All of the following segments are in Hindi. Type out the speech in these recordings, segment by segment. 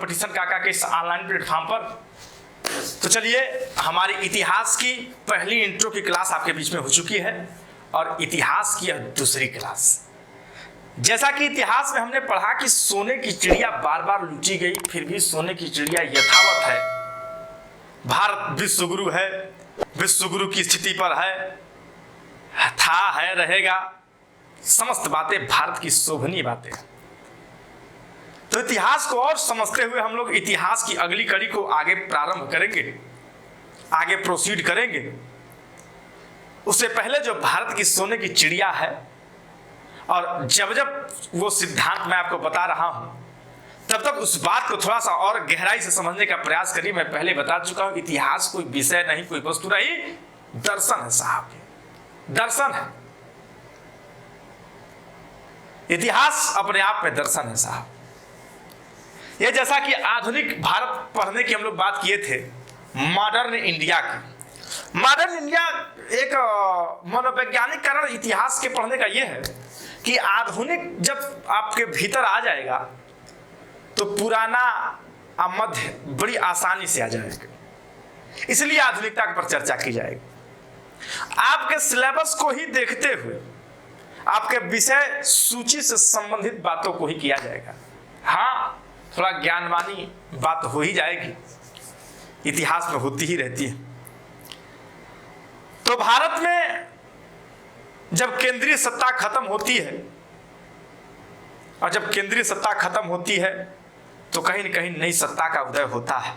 कंपटीशन काका के इस ऑनलाइन प्लेटफॉर्म पर। तो चलिए, हमारी इतिहास की पहली इंट्रो की क्लास आपके बीच में हो चुकी है और इतिहास की यह दूसरी क्लास। जैसा कि इतिहास में हमने पढ़ा कि सोने की चिड़िया बार बार लूटी गई, फिर भी सोने की चिड़िया यथावत है। भारत विश्व गुरु है, विश्व गुरु की स्थिति पर है, रहेगा। समस्त बातें भारत की शोभनीय बातें। तो इतिहास को और समझते हुए हम लोग इतिहास की अगली कड़ी को आगे प्रारंभ करेंगे, आगे प्रोसीड करेंगे। उससे पहले जो भारत की सोने की चिड़िया है, और जब जब वो सिद्धांत मैं आपको बता रहा हूं, तब तक उस बात को थोड़ा सा और गहराई से समझने का प्रयास करिए। मैं पहले बता चुका हूं, इतिहास कोई विषय नहीं, कोई वस्तु नहीं, दर्शन है साहब, दर्शन है। इतिहास अपने आप में दर्शन है साहब। ये जैसा कि आधुनिक भारत पढ़ने की हम लोग बात किए थे, मॉडर्न इंडिया की। मॉडर्न इंडिया एक मनोवैज्ञानिक कारण इतिहास के पढ़ने का यह है कि आधुनिक जब आपके भीतर आ जाएगा तो पुराना मध्य बड़ी आसानी से आ जाएगा। इसलिए आधुनिकता पर चर्चा की जाएगी। आपके सिलेबस को ही देखते हुए आपके विषय सूची से संबंधित बातों को ही किया जाएगा। हाँ, थोड़ा ज्ञानवानी बात हो ही जाएगी, इतिहास में होती ही रहती है। तो भारत में जब केंद्रीय सत्ता खत्म होती है, और जब केंद्रीय सत्ता खत्म होती है तो कहीं न कहीं नई सत्ता का उदय होता है।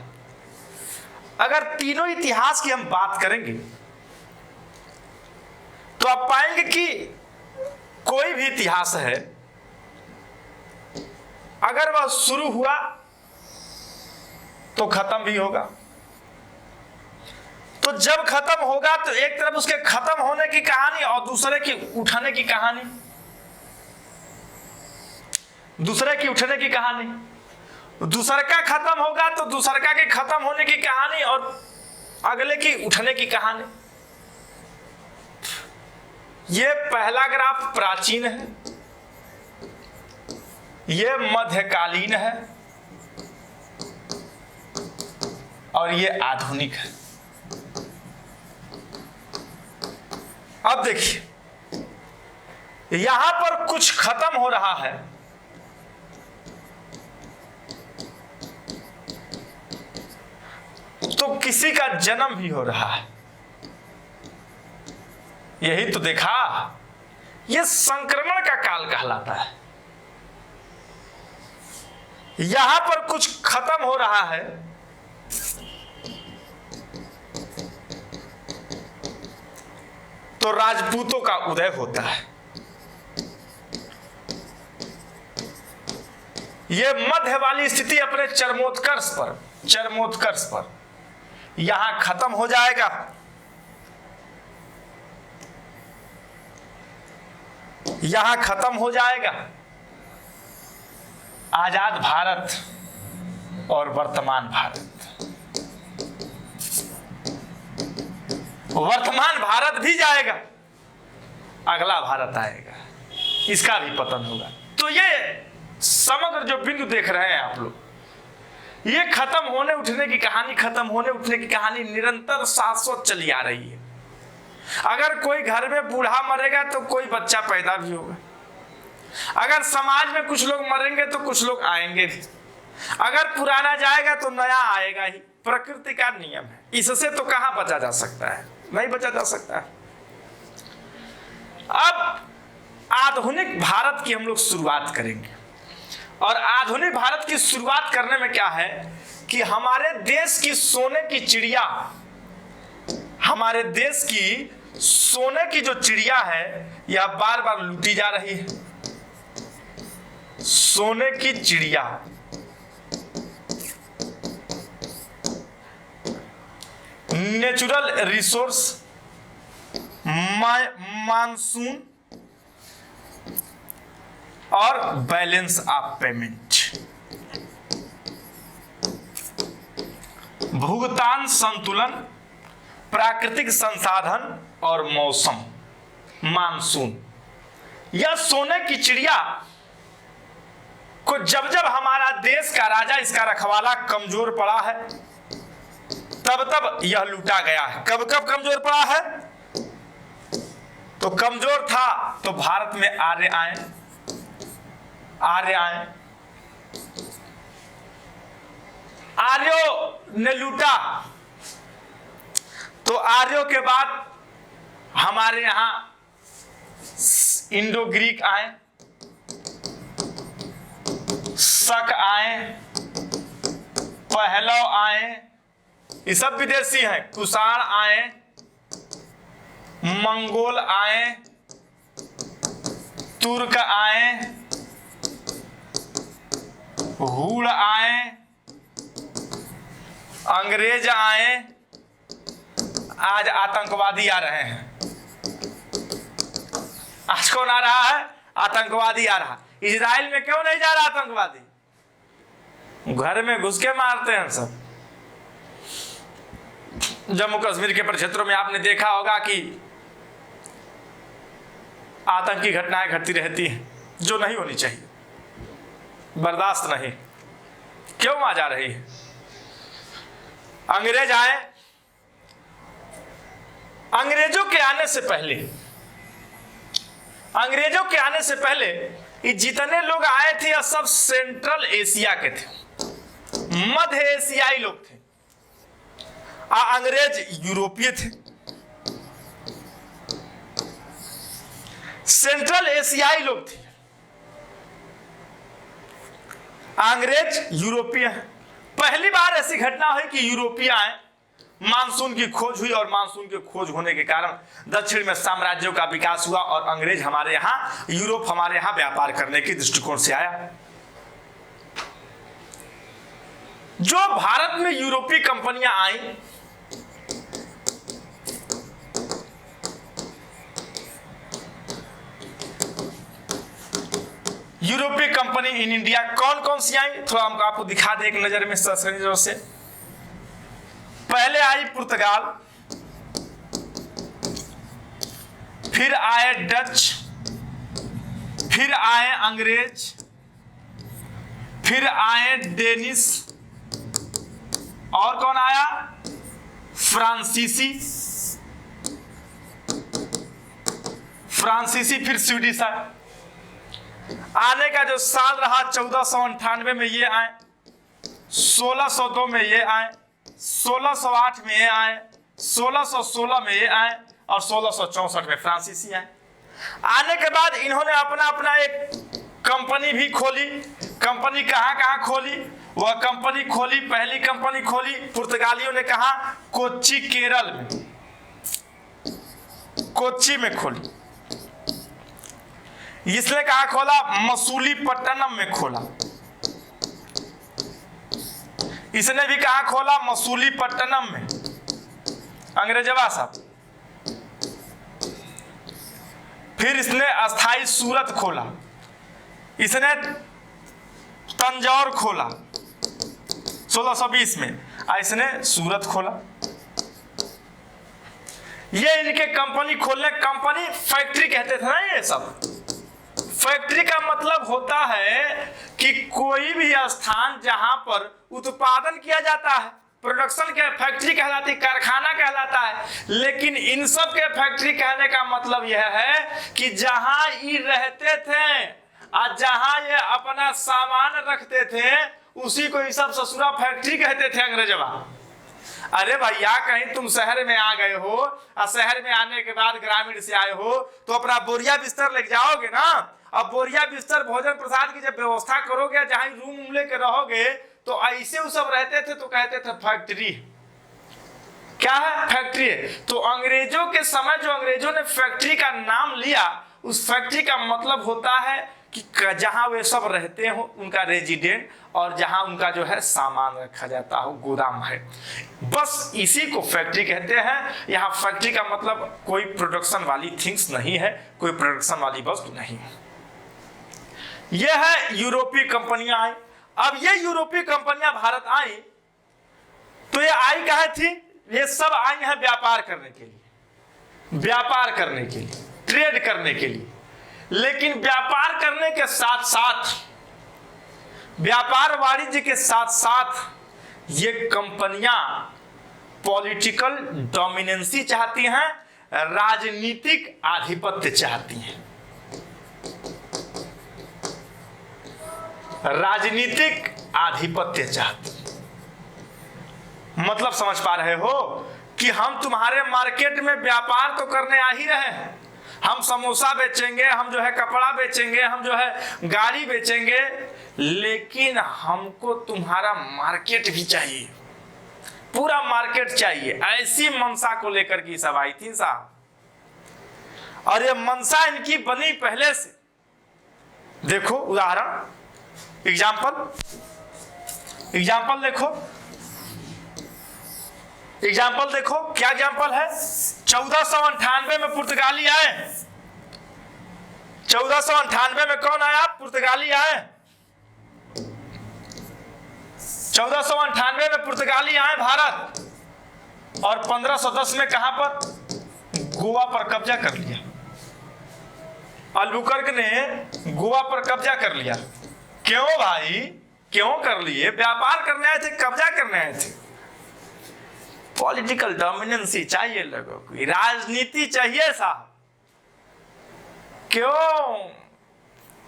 अगर तीनों इतिहास की हम बात करेंगे तो आप पाएंगे कि कोई भी इतिहास है, अगर वह शुरू हुआ तो खत्म भी होगा। तो जब खत्म होगा तो एक तरफ उसके खत्म होने की कहानी और दूसरे की उठने की कहानी, दूसरे की उठने की कहानी। दूसरा का खत्म होगा तो दूसरा के खत्म होने की कहानी और अगले की उठने की कहानी। यह पहला ग्राफ प्राचीन है, यह मध्यकालीन है और यह आधुनिक है। अब देखिए, यहां पर कुछ खत्म हो रहा है तो किसी का जन्म भी हो रहा है। यही तो देखा, यह संक्रमण का काल कहलाता है। यहां पर कुछ खत्म हो रहा है तो राजपूतों का उदय होता है। यह मध्य वाली स्थिति अपने चरमोत्कर्ष पर यहां खत्म हो जाएगा। यहां खत्म हो जाएगा आजाद भारत और वर्तमान भारत। वर्तमान भारत भी जाएगा, अगला भारत आएगा, इसका भी पतन होगा। तो ये समग्र जो बिंदु देख रहे हैं आप लोग, ये खत्म होने उठने की कहानी, खत्म होने उठने की कहानी निरंतर शाश्वत चली आ रही है। अगर कोई घर में बूढ़ा मरेगा तो कोई बच्चा पैदा भी होगा। अगर समाज में कुछ लोग मरेंगे तो कुछ लोग आएंगे भी। अगर पुराना जाएगा तो नया आएगा ही, प्रकृति का नियम है। इससे तो कहां बचा जा सकता है, नहीं बचा जा सकता है। अब आधुनिक भारत की हम लोग शुरुआत करेंगे, और आधुनिक भारत की शुरुआत करने में क्या है कि हमारे देश की सोने की चिड़िया, हमारे देश की सोने की जो चिड़िया है यह बार बार लूटी जा रही है। सोने की चिड़िया नेचुरल रिसोर्स, मानसून और बैलेंस ऑफ पेमेंट, भुगतान संतुलन, प्राकृतिक संसाधन और मौसम, मानसून। यह सोने की चिड़िया को जब जब हमारा देश का राजा, इसका रखवाला कमजोर पड़ा है, तब तब यह लूटा गया है। कब कब कमजोर पड़ा है? तो कमजोर था तो भारत में आर्य आए, आर्यों ने लूटा। तो आर्यों के बाद हमारे यहां इंडो ग्रीक आए, शक आए, पहलव आए, ये सब विदेशी हैं। कुषाण आए, मंगोल आए, तुर्क आए, हुड़ आए, अंग्रेज आए, आज आतंकवादी आ रहे हैं। आज कौन आ रहा है? आतंकवादी आ रहा। इजराइल में क्यों नहीं जा रहा आतंकवादी? घर में घुस के मारते हैं सब। जम्मू कश्मीर के प्रक्षेत्रों में आपने देखा होगा कि आतंकी घटनाएं घटती रहती हैं, जो नहीं होनी चाहिए, बर्दाश्त नहीं। क्यों आ जा रही है? अंग्रेज आए, अंग्रेजों के आने से पहले ये जितने लोग आए थे यह सब सेंट्रल एशिया के थे, मध्य एशियाई लोग थे। अंग्रेज यूरोपीय थे, सेंट्रल एशियाई लोग थे, अंग्रेज यूरोपीय हैं। पहली बार ऐसी घटना हुई कि यूरोपीय आए, मानसून की खोज हुई और मानसून की खोज होने के कारण दक्षिण में साम्राज्यों का विकास हुआ और अंग्रेज हमारे यहाँ, यूरोप हमारे यहाँ व्यापार करने के दृष्टिकोण से आया। जो भारत में यूरोपीय कंपनियां आई, यूरोपीय कंपनी इन इंडिया कौन कौन सी आई, थोड़ा हमको आपको दिखा दे एक नजर में ससरी से। पहले आई पुर्तगाल, फिर आए डच, फिर आए अंग्रेज, फिर आए डेनिश, और कौन आया? फ्रांसीसी, फिर स्वीडिश आए। आने का जो साल रहा 1498 में ये आए, 1602 में ये आए, 1608 में ये आए, 1616 में ये आए और 1664 में फ्रांसीसी आए। आने के बाद इन्होंने अपना अपना एक कंपनी भी खोली। कंपनी कहाँ खोली? वह कंपनी खोली, पहली कंपनी खोली पुर्तगालियों ने कहा कोच्चि, केरल में, कोच्चि में खोली। इसने कहा खोला? मसूलीपट्टनम में खोला। इसने भी कहा खोला? मसूलीपट्टनम में, अंग्रेजवा साहब। फिर इसने अस्थाई सूरत खोला, इसने तंजौर खोला 1620 में, इसने सूरत खोला। ये इनके कंपनी खोलने, कंपनी फैक्ट्री कहते थे ना ये सब। फैक्ट्री का मतलब होता है कि कोई भी स्थान जहां पर उत्पादन किया जाता है, प्रोडक्शन के फैक्ट्री कहलाती है, कारखाना कहलाता है। लेकिन इन सब के फैक्ट्री कहने का मतलब यह है कि जहां ये रहते थे और जहां ये अपना सामान रखते थे, उसी को ये सब ससुरा फैक्ट्री कहते थे अंग्रेजवा। अरे भैया, कहीं तुम शहर में आ गए हो और शहर में आने के बाद ग्रामीण से आए हो तो अपना बोरिया बिस्तर लेके जाओगे ना। अब बोरिया बिस्तर भोजन प्रसाद की जब व्यवस्था करोगे, जहां रूम लेके रहोगे, तो ऐसे वो सब रहते थे तो कहते थे फैक्ट्री। क्या है? फैक्ट्री है। तो अंग्रेजों के समय जो अंग्रेजों ने फैक्ट्री का नाम लिया, उस फैक्ट्री का मतलब होता है कि जहां वे सब रहते हो उनका रेजिडेंट, और जहां उनका जो है सामान रखा जाता हो, गोदाम है, बस इसी को फैक्ट्री कहते हैं। यहाँ फैक्ट्री का मतलब कोई प्रोडक्शन वाली थिंग्स नहीं है, कोई प्रोडक्शन वाली वस्तु नहीं है। यह है यूरोपीय कंपनियां आई। अब ये यूरोपीय कंपनियां भारत आई तो ये आई कहाँ थी? ये सब आई हैं व्यापार करने के लिए, व्यापार करने के लिए, ट्रेड करने के लिए। लेकिन व्यापार करने के साथ साथ व्यापार वाणिज्य के साथ साथ ये कंपनियां पॉलिटिकल डोमिनेंसी चाहती हैं, राजनीतिक आधिपत्य चाहती हैं। राजनीतिक आधिपत्य चाहती हैं। मतलब समझ पा रहे हो कि हम तुम्हारे मार्केट में व्यापार तो करने आ ही रहे हैं, हम समोसा बेचेंगे, हम जो है कपड़ा बेचेंगे, हम जो है गाड़ी बेचेंगे, लेकिन हमको तुम्हारा मार्केट भी चाहिए, पूरा मार्केट चाहिए। ऐसी मंशा को लेकर की सब आई थी साहब, और ये मंशा इनकी बनी पहले से। देखो उदाहरण, एग्जाम्पल देखो, एग्जाम्पल देखो, क्या एग्जाम्पल है? 1498 में पुर्तगाली आए। 1498 में कौन आया? पुर्तगाली आए। 1498 में पुर्तगाली आए भारत, और 1510 में कहां पर? गोवा पर कब्जा कर लिया। अल्बुकर्क ने गोवा पर कब्जा कर लिया। क्यों भाई, क्यों कर लिए? व्यापार करने आए थे, कब्जा करने आए थे। पॉलिटिकल डोमिनेंसी चाहिए लोगों को, राजनीति चाहिए साहब।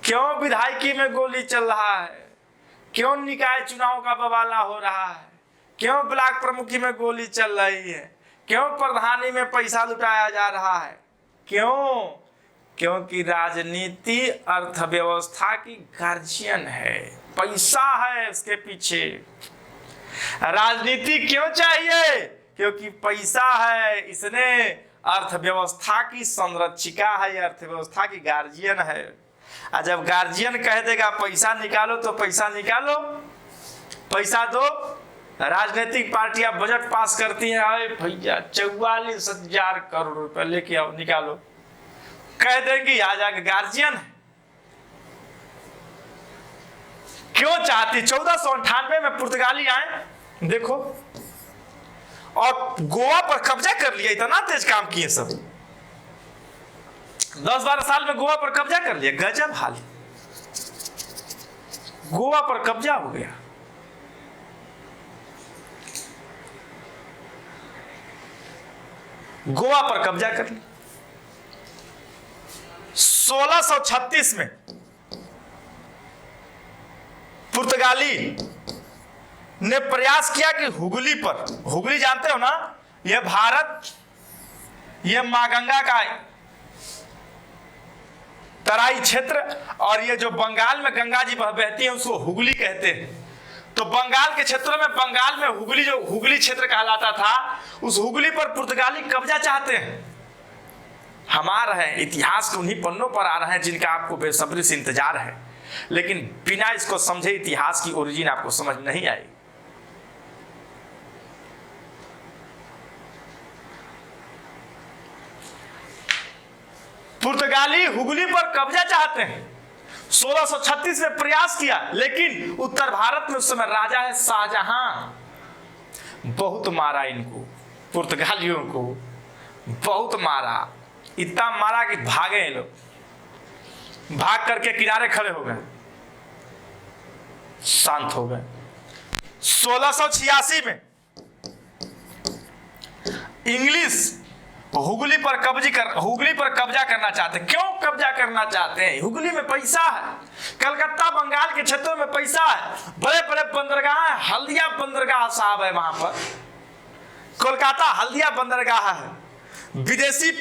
क्यों विधायकी में गोली चल रहा है? क्यों निकाय चुनाव का बवाला हो रहा है? क्यों ब्लॉक प्रमुखी में गोली चल रही है? क्यों प्रधानी में पैसा लुटाया जा रहा है? क्यों? क्योंकि राजनीति अर्थव्यवस्था की गार्जियन है, पैसा है उसके पीछे। राजनीति क्यों चाहिए? क्योंकि पैसा है, इसने अर्थव्यवस्था की संरक्षिका है, अर्थव्यवस्था की गार्जियन है। और जब गार्जियन कह देगा पैसा निकालो तो पैसा निकालो, पैसा दो। राजनीतिक पार्टियां बजट पास करती हैं, अरे भैया 44,000 करोड़ रुपए लेके आओ, निकालो, कह देंगी आ जाके गार्जियन है। क्यों चाहती? 1498 में पुर्तगाली आए, देखो, और गोवा पर कब्जा कर लिया। इतना तेज काम किए सब, 10-12 साल में गोवा पर कब्जा कर लिया। गजब हाल, गोवा पर कब्जा हो गया। गोवा पर कब्जा कर लिया। 1636 में पुर्तगाली ने प्रयास किया कि हुगली पर, हुगली जानते हो ना, यह भारत, यह मां गंगा का तराई क्षेत्र, और ये जो बंगाल में गंगा जी बहती है उसको हुगली कहते हैं। तो बंगाल के क्षेत्रों में, बंगाल में हुगली, जो हुगली क्षेत्र कहलाता था, उस हुगली पर पुर्तगाली कब्जा चाहते हैं। हम आ रहे हैं, इतिहास के उन्हीं पन्नों पर आ रहे हैं जिनका आपको बेसब्री से इंतजार है, लेकिन बिना इसको समझे इतिहास की ओरिजिन आपको समझ नहीं आएगी। पुर्तगाली हुगली पर कब्जा चाहते हैं। 1636 में प्रयास किया, लेकिन उत्तर भारत में उस समय राजा है शाहजहां। बहुत मारा इनको, पुर्तगालियों को बहुत मारा, इतना मारा कि भागे ये लोग, भाग करके किनारे खड़े हो गए, शांत हो गए। 1686 में इंग्लिश हुगली पर कब्जा करना चाहते हैं। क्यों कब्जा करना चाहते हैं? हुगली में पैसा है, कलकत्ता बंगाल के क्षेत्रों में पैसा है, बड़े बड़े बंदरगाह है, हल्दिया बंदरगाह साहब है वहां पर, कोलकाता हल्दिया बंदरगाह है। विदेशी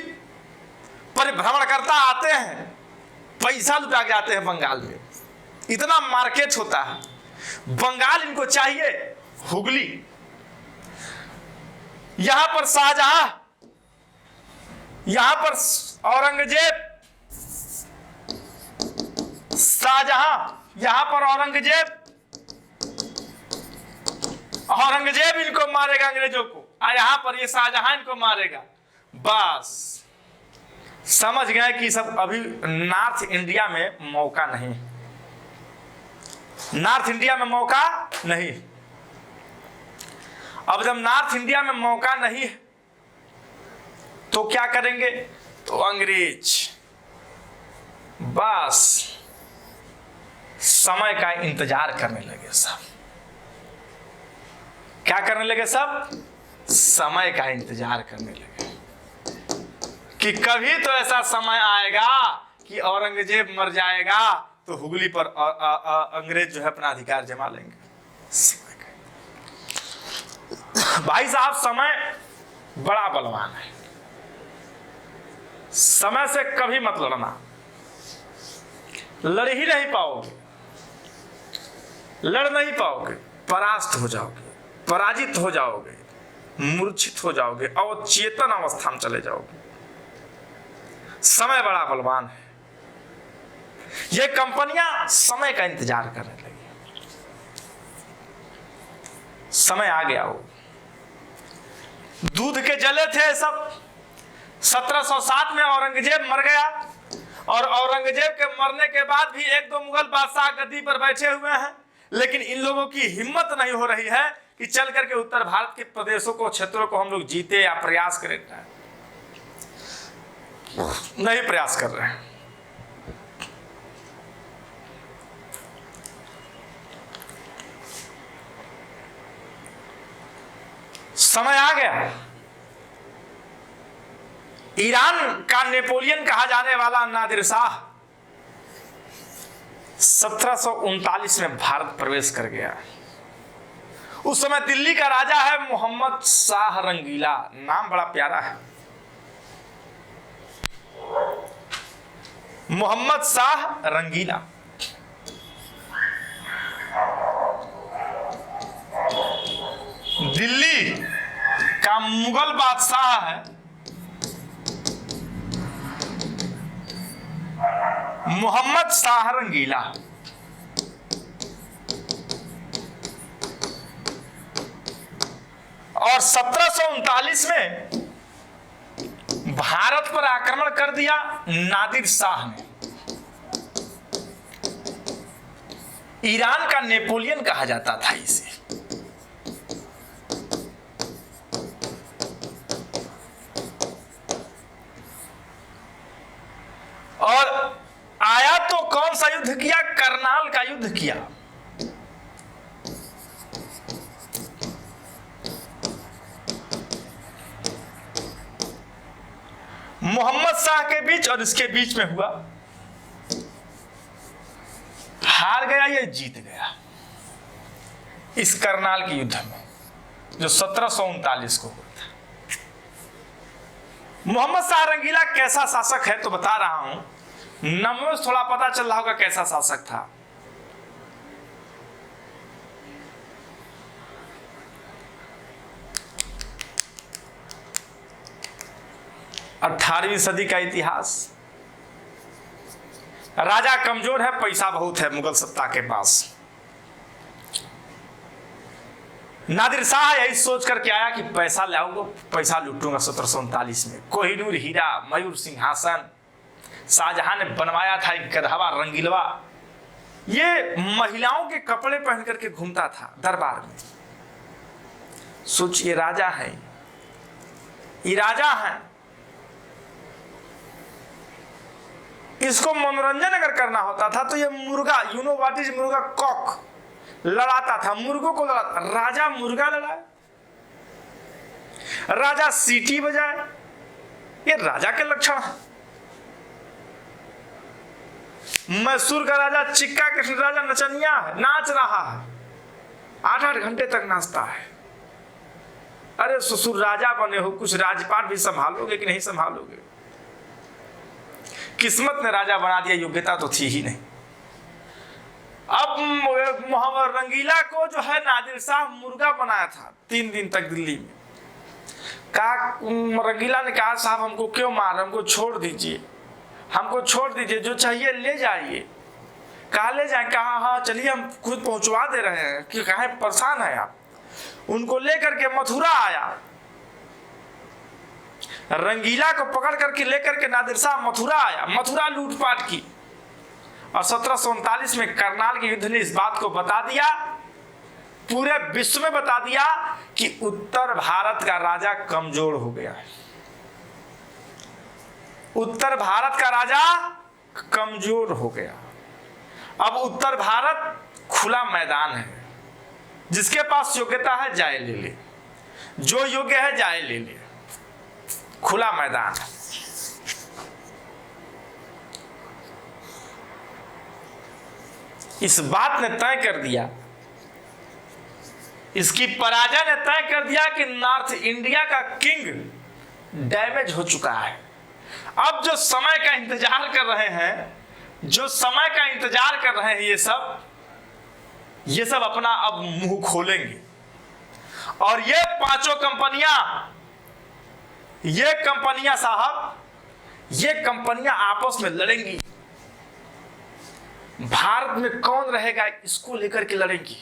परिभ्रमणकर्ता आते हैं, पैसा लुटा के जाते हैं बंगाल में, इतना मार्केट होता है। बंगाल इनको चाहिए, हुगली। यहां पर शाहजहां, यहां पर औरंगजेब, शाहजहां, यहां पर औरंगजेब इनको मारेगा अंग्रेजों को, और यहां पर ये शाहजहां इनको मारेगा। बस समझ गए कि सब अभी नॉर्थ इंडिया में मौका नहीं, नॉर्थ इंडिया में मौका नहीं। अब जब नॉर्थ इंडिया में मौका नहीं है तो क्या करेंगे? तो अंग्रेज बस समय का इंतजार करने लगे सब। क्या करने लगे सब? समय का इंतजार करने लगे कि कभी तो ऐसा समय आएगा कि औरंगजेब मर जाएगा तो हुगली पर अंग्रेज जो है अपना अधिकार जमा लेंगे। भाई साहब, समय बड़ा बलवान है। समय से कभी मत लड़ना, लड़ ही नहीं पाओगे, लड़ नहीं पाओगे, परास्त हो जाओगे, पराजित हो जाओगे, मूर्छित हो जाओगे, अवचेतन अवस्था में चले जाओगे। समय बड़ा बलवान है। ये कंपनियां समय का इंतजार करने लगी। समय आ गया। वो दूध के जले थे सब। 1707 में औरंगजेब मर गया और औरंगजेब के मरने के बाद भी एक दो मुगल बादशाह गद्दी पर बैठे हुए हैं, लेकिन इन लोगों की हिम्मत नहीं हो रही है कि चल करके उत्तर भारत के प्रदेशों को, क्षेत्रों को हम लोग जीते या प्रयास करें। नहीं प्रयास कर रहे हैं। समय आ गया। ईरान का नेपोलियन कहा जाने वाला नादिर शाह 1739 में भारत प्रवेश कर गया। उस समय दिल्ली का राजा है मोहम्मद शाह रंगीला। नाम बड़ा प्यारा है, मोहम्मद शाह रंगीला। दिल्ली का मुगल बादशाह है मोहम्मद शाह रंगीला। और 1739 में भारत पर आक्रमण कर दिया नादिर शाह ने। ईरान का नेपोलियन कहा जाता था इसे। और आया तो कौन सा युद्ध किया? करनाल का युद्ध किया। मोहम्मद शाह के बीच और इसके बीच में हुआ। हार गया, ये जीत गया इस करनाल के युद्ध में जो 1739 को हुआ था। मोहम्मद शाह रंगीला कैसा शासक है तो बता रहा हूं। नामों से थोड़ा पता चल रहा होगा कैसा शासक था। अठारहवीं सदी का इतिहास। राजा कमजोर है, पैसा बहुत है मुगल सत्ता के पास। नादिर शाह यही सोच करके आया कि पैसा लाऊंगा, पैसा लूटूंगा। 1739 में कोहिनूर हीरा, मयूर सिंहासन शाहजहां ने बनवाया था। एक गधवा रंगीलवा ये महिलाओं के कपड़े पहन करके घूमता था दरबार में। सोचिए, राजा है, ये राजा है, इसको मनोरंजन अगर करना होता था तो ये मुर्गा, यू नो व्हाट इज मुर्गा, कॉक लड़ाता था, मुर्गों को लड़ाता। राजा मुर्गा लड़ाए, राजा सीटी बजाए, ये राजा के लक्षण है। मैसूर का राजा चिक्का कृष्ण राजा नचनिया है, नाच रहा है, 8-8 घंटे तक नाचता है। अरे ससुर राजा बने हो, कुछ राजपाट भी संभालोगे कि नहीं संभालोगे? किस्मत ने राजा बना दिया, योग्यता तो थी ही नहीं। अब मोहम्मद रंगीला को जो है नादिर शाह मुर्गा बनाया था 3 दिन तक दिल्ली में। रंगीला ने कहा, साहब हमको क्यों मार, हमको छोड़ दीजिए, हमको छोड़ दीजिए, जो चाहिए ले जाइए। कहा ले जाए? कहा हाँ चलिए हम खुद पहुंचवा दे रहे हैं, कि कहे परेशान है आप। उनको लेकर के मथुरा आया, रंगीला को पकड़ करके लेकर के नादिर शाह मथुरा आया, मथुरा लूटपाट की। और 1739 में करनाल के युद्ध ने इस बात को बता दिया, पूरे विश्व में बता दिया कि उत्तर भारत का राजा कमजोर हो गया है। उत्तर भारत का राजा कमजोर हो गया। अब उत्तर भारत खुला मैदान है, जिसके पास योग्यता है जाए ले ले, जो योग्य है जाए ले ले, खुला मैदान है। इस बात ने तय कर दिया, इसकी पराजय ने तय कर दिया कि नॉर्थ इंडिया का किंग डैमेज हो चुका है। अब जो समय का इंतजार कर रहे हैं, जो समय का इंतजार कर रहे हैं, ये सब अपना अब मुंह खोलेंगे। और ये पांचों कंपनियां साहब, ये कंपनियां आपस में लड़ेंगी। भारत में कौन रहेगा इसको लेकर के लड़ेंगी।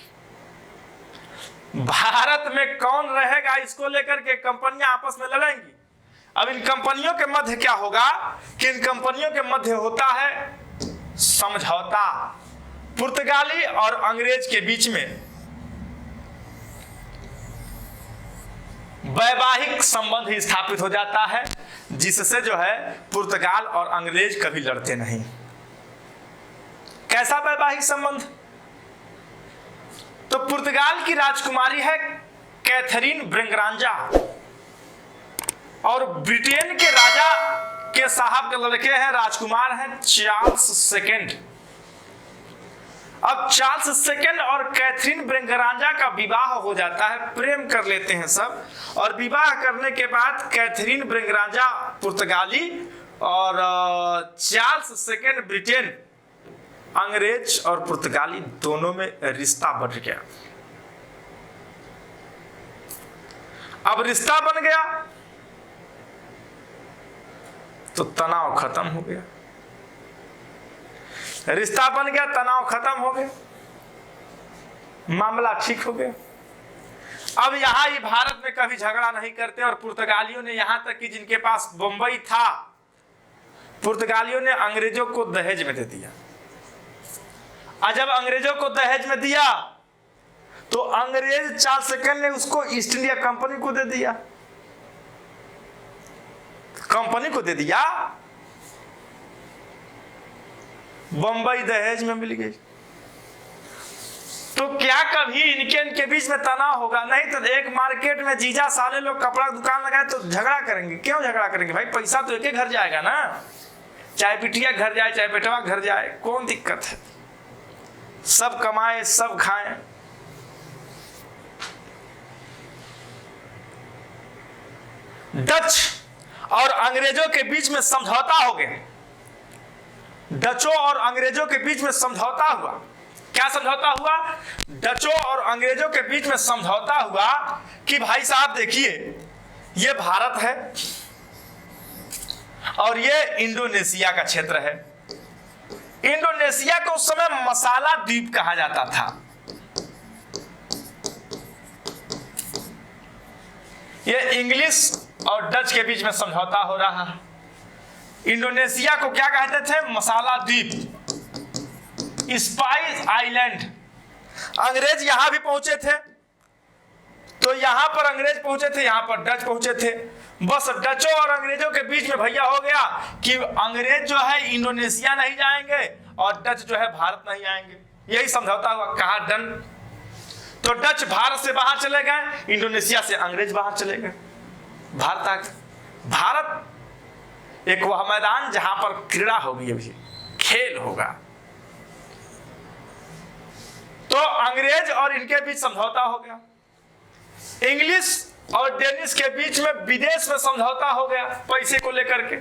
भारत में कौन रहेगा इसको लेकर के कंपनियां आपस में लड़ेंगी। अब इन कंपनियों के मध्य क्या होगा कि इन कंपनियों के मध्य होता है समझौता। पुर्तगाली और अंग्रेज के बीच में वैवाहिक संबंध स्थापित हो जाता है, जिससे जो है पुर्तगाल और अंग्रेज कभी लड़ते नहीं। कैसा वैवाहिक संबंध? तो पुर्तगाल की राजकुमारी है कैथरीन ब्रेंगरांजा, और ब्रिटेन के राजा के साहब के लड़के हैं, राजकुमार हैं चार्ल्स सेकंड। अब चार्ल्स सेकंड और कैथरीन ब्रेंगरांजा का विवाह हो जाता है, प्रेम कर लेते हैं सब। और विवाह करने के बाद कैथरीन ब्रेंगरांजा पुर्तगाली और चार्ल्स सेकंड ब्रिटेन, अंग्रेज और पुर्तगाली दोनों में रिश्ता बढ़ गया। अब रिश्ता बन गया तो तनाव खत्म हो गया। रिश्ता बन गया, तनाव खत्म हो गया, मामला ठीक हो गया। अब यहां ही भारत में कभी झगड़ा नहीं करते। और पुर्तगालियों ने, यहां तक कि जिनके पास बंबई था, पुर्तगालियों ने अंग्रेजों को दहेज में दे दिया। और जब अंग्रेजों को दहेज में दिया तो अंग्रेज चार्ल्स सेकंड ने उसको ईस्ट इंडिया कंपनी को दे दिया। कंपनी को दे दिया, बंबई दहेज में मिल गई। तो क्या कभी इनके बीच में तनाव होगा? नहीं। तो एक मार्केट में जीजा साले लोग कपड़ा दुकान लगाए तो झगड़ा करेंगे। क्यों झगड़ा करेंगे भाई? पैसा तो एक ही घर जाएगा ना, चाहे बिटिया घर जाए चाहे बेटवा घर जाए, कौन दिक्कत है? सब कमाए सब खाएं। डच और अंग्रेजों के बीच में समझौता हो गया। डचों और अंग्रेजों के बीच में समझौता हुआ। क्या समझौता हुआ? डचों और अंग्रेजों के बीच में समझौता हुआ कि भाई साहब देखिए, ये भारत है और ये इंडोनेशिया का क्षेत्र है। इंडोनेशिया को उस समय मसाला द्वीप कहा जाता था। ये इंग्लिश और डच के बीच में समझौता हो रहा है। इंडोनेशिया को क्या कहते थे? मसाला द्वीप, स्पाइस आइलैंड। अंग्रेज यहां भी पहुंचे थे, तो यहां पर अंग्रेज पहुंचे थे, यहां पर डच पहुंचे थे। बस डचों और अंग्रेजों के बीच में भैया हो गया कि अंग्रेज जो है इंडोनेशिया नहीं जाएंगे और डच जो है भारत नहीं आएंगे। यही समझौता हुआ। कहा डन। तो डच भारत से बाहर चले गए, इंडोनेशिया से अंग्रेज बाहर चले गए, भारत आ गए। भारत एक वह मैदान जहां पर क्रीड़ा होगी, अभी खेल होगा। तो अंग्रेज और इनके बीच समझौता हो गया। इंग्लिश और डेनिश के बीच में विदेश में समझौता हो गया, पैसे को लेकर के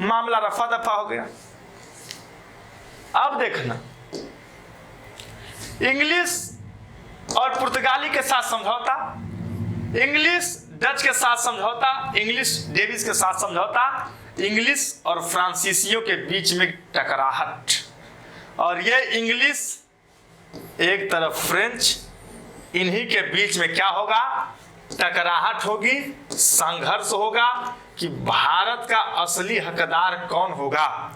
मामला रफा दफा हो गया। अब देखना, इंग्लिश और पुर्तगाली के साथ समझौता, इंग्लिश डच के साथ समझौता, इंग्लिश डेविस के साथ समझौता, इंग्लिश और फ्रांसीसियों के बीच में टकराहट। और ये इंग्लिश एक तरफ फ्रेंच, इन्हीं के बीच में क्या होगा? टकराहट होगी, संघर्ष होगा कि भारत का असली हकदार कौन होगा।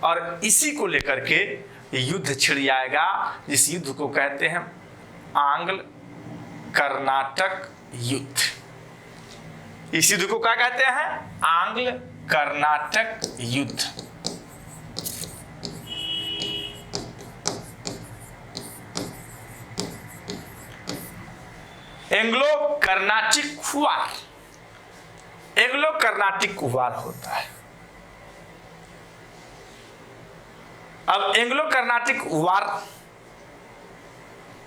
और इसी को लेकर के युद्ध छिड़ जाएगा, जिस युद्ध को कहते हैं आंग्ल कर्नाटक युद्ध। इस युद्ध को क्या कहते हैं? आंग्ल कर्नाटक युद्ध। एंग्लो कर्नाटिक वार, एंग्लो कर्नाटिक वार होता है। अब एंग्लो कर्नाटिक वार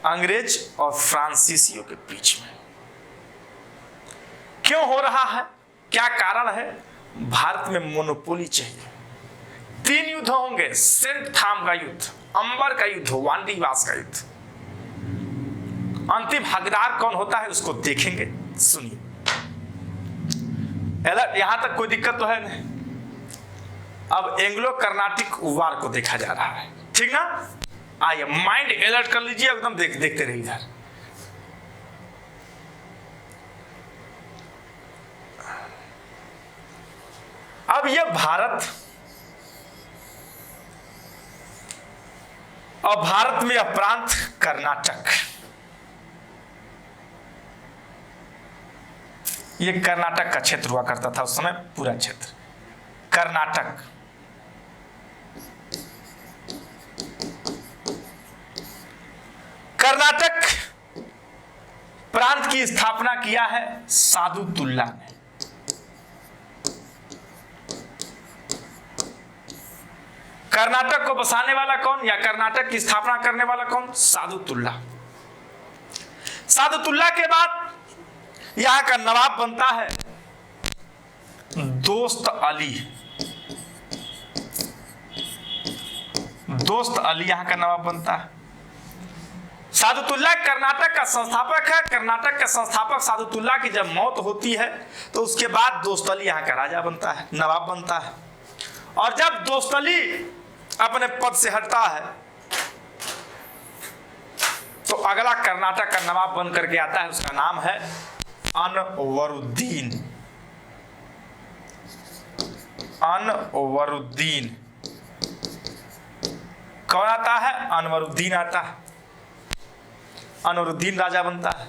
अंग्रेज और फ्रांसीसियों के बीच में क्यों हो रहा है, क्या कारण है? भारत में मोनोपोली चाहिए। 3 युद्ध होंगे, सेंट थाम का युद्ध, अंबर का युद्ध, वांडीवास का युद्ध। अंतिम हकदार कौन होता है उसको देखेंगे, सुनिए। यहां तक कोई दिक्कत तो है नहीं। अब एंग्लो कर्नाटिक वार को देखा जा रहा है, ठीक ना? आइए माइंड अलर्ट कर लीजिए, एकदम देखते रहिए इधर। अब यह भारत और भारत में यह प्रांत कर्नाटक, यह कर्नाटक का क्षेत्र हुआ करता था उस समय, पूरा क्षेत्र कर्नाटक। कर्नाटक प्रांत की स्थापना किया है सादुतुल्ला ने। कर्नाटक को बसाने वाला कौन, या कर्नाटक की स्थापना करने वाला कौन? सादुतुल्ला। सादुतुल्ला के बाद यहां का नवाब बनता है दोस्त अली। दोस्त अली यहां का नवाब बनता है। सादुतुल्ला कर्नाटक का संस्थापक है। कर्नाटक का संस्थापक सादुतुल्ला की जब मौत होती है तो उसके बाद दोस्त अली यहाँ का राजा बनता है, नवाब बनता है। और जब दोस्त अली अपने पद से हटता है तो अगला कर्नाटक का नवाब बन करके आता है, उसका नाम है अनवरुद्दीन। अनवरुद्दीन कौन आता है? अनवरुद्दीन आता है। अनवरुद्दीन राजा बनता है।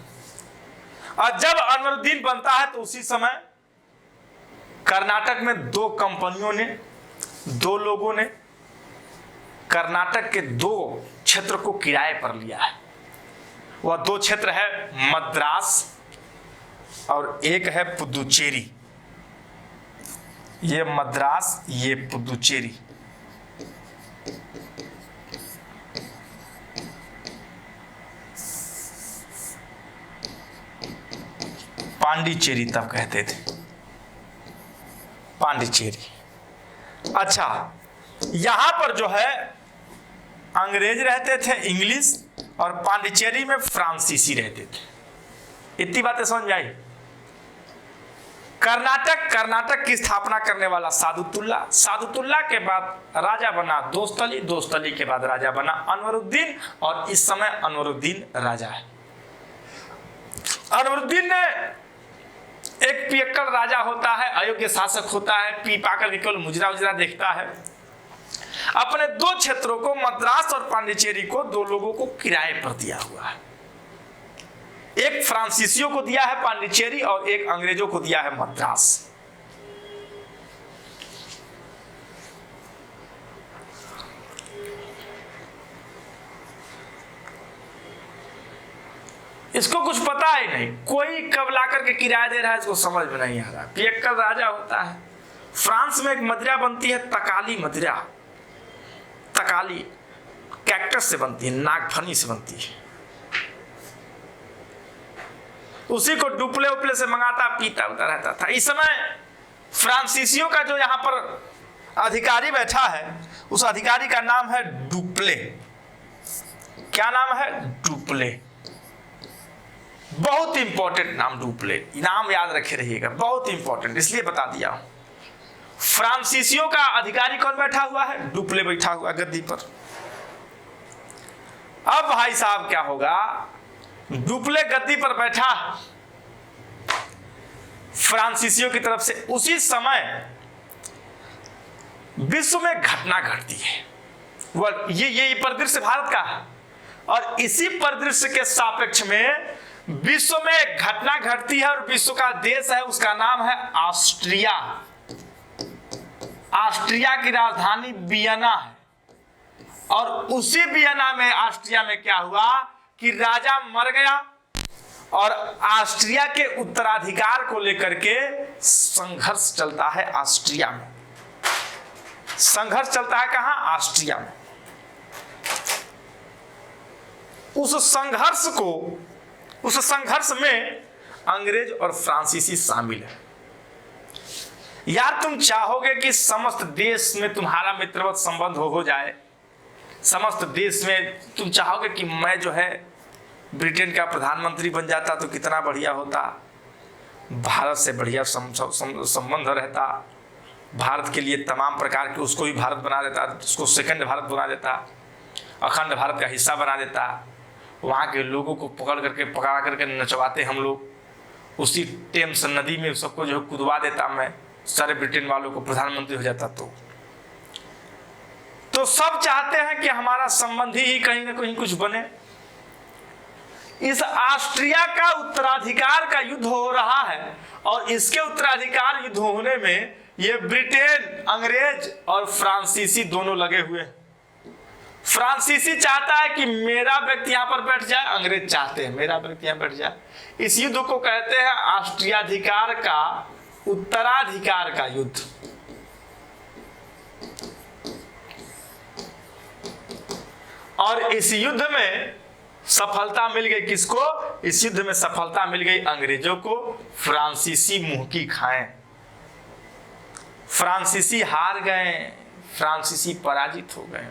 और जब अनवरुद्दीन बनता है तो उसी समय कर्नाटक में 2 कंपनियों ने, 2 लोगों ने कर्नाटक के 2 क्षेत्र को किराए पर लिया है। वह 2 क्षेत्र है मद्रास और एक है पुदुचेरी। ये मद्रास, ये पुदुचेरी। पांडिचेरी तब कहते थे, पांडिचेरी। अच्छा, यहां पर जो है अंग्रेज रहते थे, इंग्लिश, और पांडिचेरी में फ्रांसीसी रहते थे। इतनी बातें समझ में आई। कर्नाटक की स्थापना करने वाला सादुतुल्ला, सादुतुल्ला के बाद राजा बना दोस्त अली, दोस्त अली के बाद राजा बना अनवरुद्दीन, और इस समय अनवरुद्दीन राजा है। अनवरुद्दीन ने एक पियक्कड़ राजा होता है, अयोग्य शासक होता है, पी पाकर के केवल मुजरा उजरा देखता है। अपने 2 क्षेत्रों को, मद्रास और पांडिचेरी को, 2 लोगों को किराए पर दिया हुआ है। एक फ्रांसीसियों को दिया है पांडिचेरी और एक अंग्रेजों को दिया है मद्रास। इसको कुछ पता ही नहीं, कोई कब लाकर के किराया दे रहा है इसको समझ में नहीं आ रहा। पियक्कड़ राजा होता है। फ्रांस में एक मदिरा बनती है तकाली मदिरा। तकाली कैक्टस से बनती है, नागफनी से बनती है। उसी को डुप्ले उपले से मंगाता, पीता उता रहता था। इस समय फ्रांसीसियों का जो यहां पर अधिकारी बैठा है, उस अधिकारी का नाम है डुप्ले। क्या नाम है? डुप्ले। बहुत इंपॉर्टेंट नाम डुप्ले, नाम याद रखे रहिएगा, बहुत इंपॉर्टेंट, इसलिए बता दिया हूं। फ्रांसीसियों का अधिकारी कौन बैठा हुआ है? डुप्ले बैठा हुआ गद्दी पर। अब भाई साहब क्या होगा, डुप्ले गद्दी पर बैठा फ्रांसीसियों की तरफ से। उसी समय विश्व में घटना घटती है। ये परिदृश्य भारत का है, और इसी परिदृश्य के सापेक्ष में विश्व में एक घटना घटती है, और विश्व का देश है, उसका नाम है ऑस्ट्रिया। ऑस्ट्रिया की राजधानी वियना है। और उसी वियना में, ऑस्ट्रिया में क्या हुआ कि राजा मर गया, और ऑस्ट्रिया के उत्तराधिकार को लेकर के संघर्ष चलता है ऑस्ट्रिया में। संघर्ष चलता है कहां? ऑस्ट्रिया में। उस संघर्ष में अंग्रेज और फ्रांसीसी शामिल है। यार तुम चाहोगे कि समस्त देश में तुम्हारा मित्रवत संबंध हो जाए, समस्त देश में तुम चाहोगे कि मैं जो है ब्रिटेन का प्रधानमंत्री बन जाता तो कितना बढ़िया होता, भारत से बढ़िया संबंध रहता, भारत के लिए तमाम प्रकार के, उसको भी भारत बना देता, उसको सेकंड भारत बना देता, अखंड भारत का हिस्सा बना देता, वहाँ के लोगों को पकड़ा करके नचवाते हम लोग, उसी टेम्स नदी में सबको जो कूदवा देता मैं, सारे ब्रिटेन वालों को प्रधानमंत्री हो जाता। तो सब चाहते हैं कि हमारा संबंधी ही कहीं ना कहीं कुछ बने। इस ऑस्ट्रिया का उत्तराधिकार का युद्ध हो रहा है और इसके उत्तराधिकार युद्ध होने में ये ब्रिटेन, अंग्रेज और फ्रांसीसी दोनों लगे हुए हैं। फ्रांसीसी चाहता है कि मेरा व्यक्ति यहां पर बैठ जाए, अंग्रेज चाहते हैं मेरा व्यक्ति यहां बैठ जाए। इस युद्ध को कहते हैं ऑस्ट्रियाधिकार का उत्तराधिकार का युद्ध। और इस युद्ध में सफलता मिल गई किसको? इस युद्ध में सफलता मिल गई अंग्रेजों को। फ्रांसीसी मुंह की खाएं, फ्रांसीसी हार गए, फ्रांसीसी पराजित हो गए।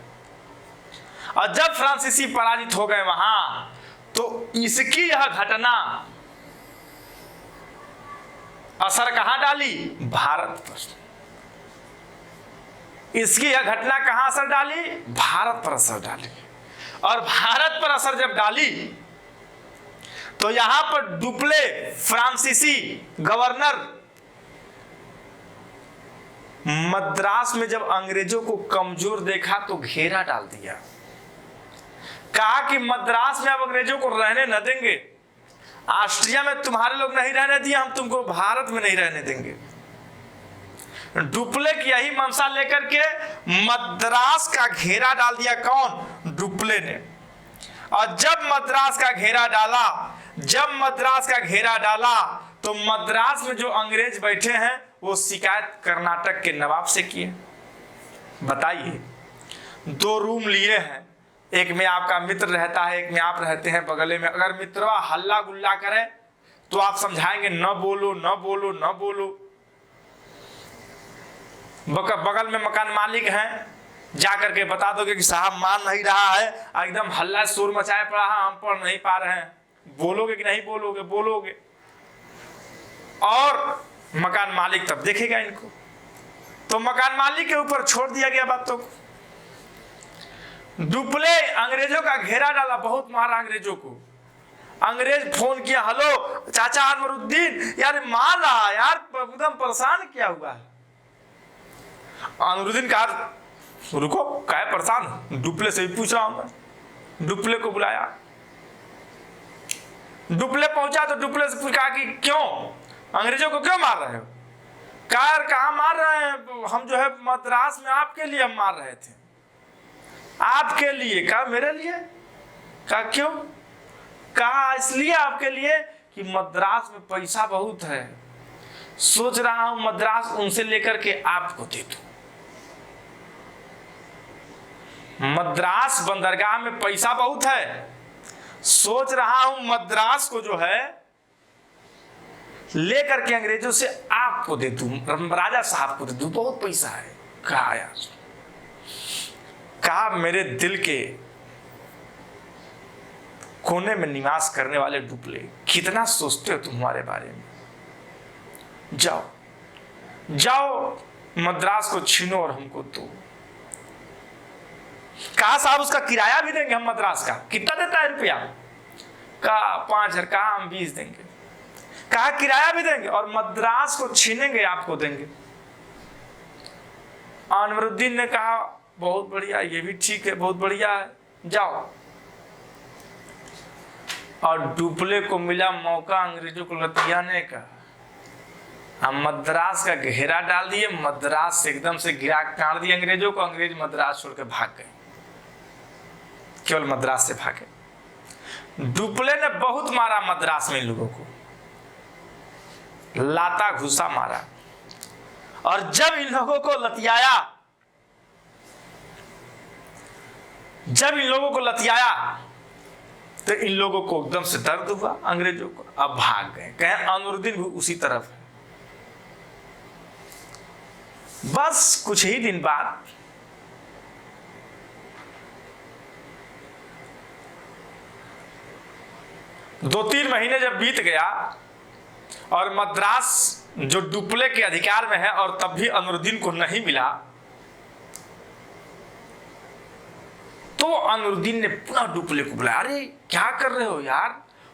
और जब फ्रांसीसी पराजित हो गए वहां, तो इसकी यह घटना असर कहां डाली? भारत पर। इसकी यह घटना कहां असर डाली? भारत पर असर डाली। और भारत पर असर जब डाली तो यहां पर डुप्ले फ्रांसीसी गवर्नर मद्रास में जब अंग्रेजों को कमजोर देखा तो घेरा डाल दिया। कहा कि मद्रास में अब अंग्रेजों को रहने न देंगे, ऑस्ट्रिया में तुम्हारे लोग नहीं रहने दिए, हम तुमको भारत में नहीं रहने देंगे। डुप्ले की यही मंशा लेकर के मद्रास का घेरा डाल दिया। कौन? डुप्ले ने। और जब मद्रास का घेरा डाला तो मद्रास में जो अंग्रेज बैठे हैं वो शिकायत कर्नाटक के नवाब से किए। बताइए, 2 रूम लिए हैं, एक में आपका मित्र रहता है, एक में आप रहते हैं बगले में। अगर मित्रवा हल्ला गुल्ला करे तो आप समझाएंगे न बोलो न बोलो न बोलो। बगल में मकान मालिक हैं, जा करके बता दोगे कि साहब मान नहीं रहा है, एकदम हल्ला शोर मचाए पड़ा है, हम पढ़ नहीं पा रहे हैं। बोलोगे कि नहीं बोलोगे? बोलोगे। और मकान मालिक तब देखेगा इनको। तो मकान मालिक के ऊपर छोड़ दिया गया बातों को। डुप्ले अंग्रेजों का घेरा डाला, बहुत मारा अंग्रेजों को। अंग्रेज फोन किया, हेलो चाचा अनवरुद्दीन, यार मार रहा यार, एकदम परेशान किया हुआ है। अनवरुद्दीन कहा रुको, क्या परेशान? डुप्ले से ही पूछ रहा हूं मैं। डुप्ले को बुलाया, डुप्ले पहुंचा तो डुप्ले से पूछा कि क्यों अंग्रेजों को क्यों मार रहे हो? कहाँ मार रहे हैं? हम जो है मद्रास में आपके लिए हम मार रहे थे। आपके लिए? कहा मेरे लिए? कहा क्यों? कहा इसलिए आपके लिए कि मद्रास में पैसा बहुत है, सोच रहा हूं मद्रास उनसे लेकर के आपको दे दूं। मद्रास बंदरगाह में पैसा बहुत है, सोच रहा हूं मद्रास को जो है लेकर के अंग्रेजों से आपको दे दूं, राजा साहब को दे दूं, बहुत पैसा है। कहा यार, कहा मेरे दिल के कोने में निवास करने वाले डुप्ले, कितना सोचते हो तुम हमारे बारे में। जाओ जाओ मद्रास को छीनो और हमको दो। कहा साहब उसका किराया भी देंगे हम मद्रास का। कितना देता है रुपया? कहा 5000। कहा हम 20 देंगे। कहा किराया भी देंगे और मद्रास को छीनेंगे, आपको देंगे। अनवरुद्दीन ने कहा बहुत बढ़िया, ये भी ठीक है, बहुत बढ़िया है, जाओ। और डुप्ले को मिला मौका अंग्रेजों को लतियाने का। हम मद्रास का घेरा डाल दिए, मद्रास से एकदम से गिरा काट दिए अंग्रेजों को। अंग्रेज मद्रास छोड़ के भाग गए, केवल मद्रास से भागे। डुप्ले ने बहुत मारा मद्रास में इन लोगों को, लाता घुसा मारा। और जब इन लोगों को लतियाया, तो इन लोगों को एकदम से दर्द हुआ अंग्रेजों को, अब भाग गए। कहें अनुरुद्दीन भी उसी तरफ है। बस कुछ ही दिन बाद दो तीन महीने जब बीत गया और मद्रास जो डुप्ले के अधिकार में है और तब भी अनुरुद्दीन को नहीं मिला, तो अनुरुद्दीन ने पुनः डुप्ले को बुलाया। अरे क्या कर रहे हो यार,